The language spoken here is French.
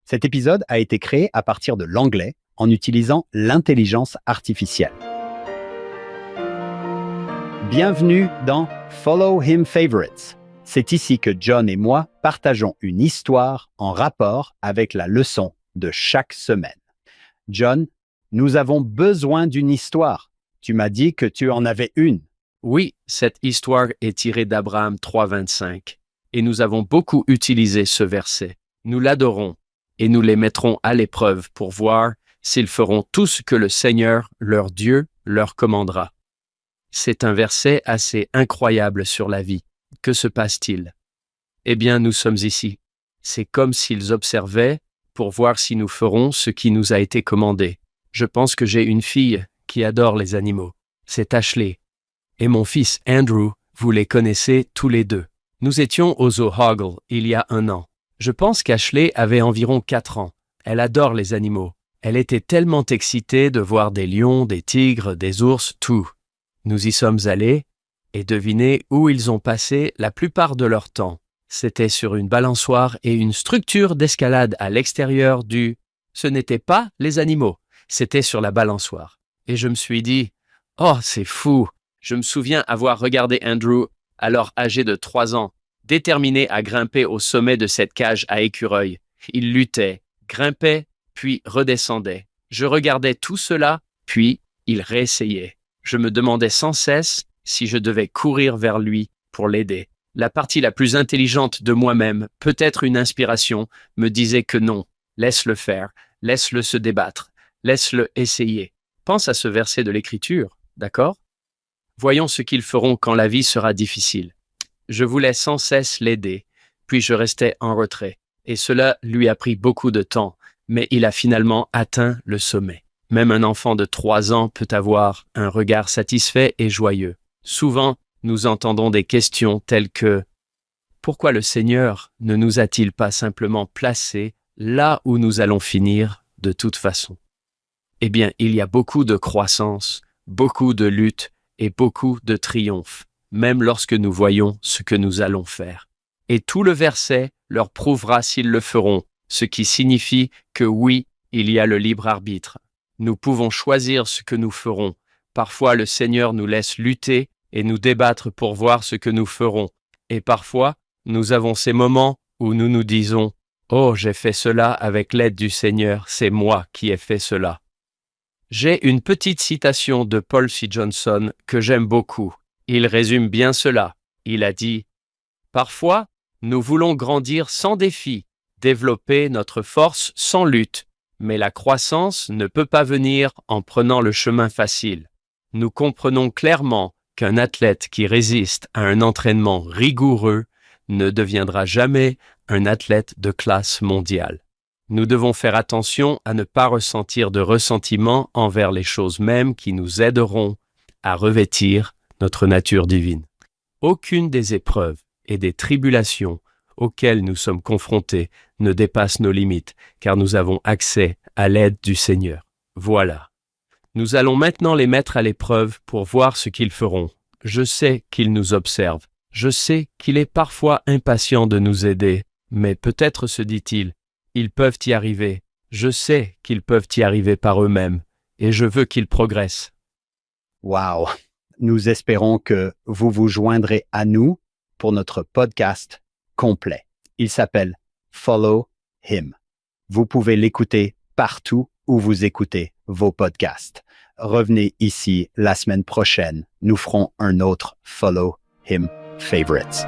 Cet épisode a été créé à partir de l'anglais en utilisant l'intelligence artificielle. Bienvenue dans Follow Him Favorites. C'est ici que John et moi partageons une histoire en rapport avec la leçon de chaque semaine. John, nous avons besoin d'une histoire. Tu m'as dit que tu en avais une. Oui, cette histoire est tirée d'Abraham 3,25 et nous avons beaucoup utilisé ce verset. Nous l'adorons et nous les mettrons à l'épreuve pour voir s'ils feront tout ce que le Seigneur, leur Dieu, leur commandera. C'est un verset assez incroyable sur la vie. Que se passe-t-il? Eh bien, nous sommes ici. C'est comme s'ils observaient pour voir si nous ferons ce qui nous a été commandé. Je pense que j'ai une fille qui adore les animaux. C'est Ashley. Et mon fils Andrew, vous les connaissez tous les deux. Nous étions au Zoo Hoggle il y a 1 an. Je pense qu'Ashley avait environ 4 ans. Elle adore les animaux. Elle était tellement excitée de voir des lions, des tigres, des ours, tout. Nous y sommes allés, et devinez où ils ont passé la plupart de leur temps. C'était sur une balançoire et une structure d'escalade à l'extérieur du... Ce n'était pas les animaux, c'était sur la balançoire. Et je me suis dit, « Oh, c'est fou !» Je me souviens avoir regardé Andrew, alors âgé de 3 ans, déterminé à grimper au sommet de cette cage à écureuils. Il luttait, grimpait, puis redescendait. Je regardais tout cela, puis il réessayait. Je me demandais sans cesse si je devais courir vers lui pour l'aider. La partie la plus intelligente de moi-même, peut-être une inspiration, me disait que non. Laisse-le faire, laisse-le se débattre, laisse-le essayer. Pense à ce verset de l'Écriture, d'accord? Voyons ce qu'ils feront quand la vie sera difficile. Je voulais sans cesse l'aider, puis je restais en retrait. Et cela lui a pris beaucoup de temps, mais il a finalement atteint le sommet. Même un enfant de 3 ans peut avoir un regard satisfait et joyeux. Souvent, nous entendons des questions telles que « Pourquoi le Seigneur ne nous a-t-il pas simplement placés là où nous allons finir de toute façon ?» Eh bien, il y a beaucoup de croissance, beaucoup de lutte et beaucoup de triomphe, même lorsque nous voyons ce que nous allons faire. Et tout le verset leur prouvera s'ils le feront, ce qui signifie que oui, il y a le libre arbitre. Nous pouvons choisir ce que nous ferons. Parfois, le Seigneur nous laisse lutter et nous débattre pour voir ce que nous ferons. Et parfois, nous avons ces moments où nous nous disons « Oh, j'ai fait cela avec l'aide du Seigneur, c'est moi qui ai fait cela. » J'ai une petite citation de Paul C. Johnson que j'aime beaucoup. Il résume bien cela. Il a dit « Parfois, nous voulons grandir sans défi, développer notre force sans lutte. Mais la croissance ne peut pas venir en prenant le chemin facile. Nous comprenons clairement qu'un athlète qui résiste à un entraînement rigoureux ne deviendra jamais un athlète de classe mondiale. Nous devons faire attention à ne pas ressentir de ressentiment envers les choses mêmes qui nous aideront à revêtir notre nature divine. Aucune des épreuves et des tribulations auxquelles nous sommes confrontés ne dépasse nos limites, car nous avons accès à l'aide du Seigneur. Voilà. Nous allons maintenant les mettre à l'épreuve pour voir ce qu'ils feront. Je sais qu'ils nous observent. Je sais qu'il est parfois impatient de nous aider, mais peut-être se dit-il, ils peuvent y arriver. Je sais qu'ils peuvent y arriver par eux-mêmes, et je veux qu'ils progressent. Wow! Nous espérons que vous vous joindrez à nous pour notre podcast complet. Il s'appelle Follow Him. Vous pouvez l'écouter partout où vous écoutez vos podcasts. Revenez ici la semaine prochaine. Nous ferons un autre Follow Him Favorites.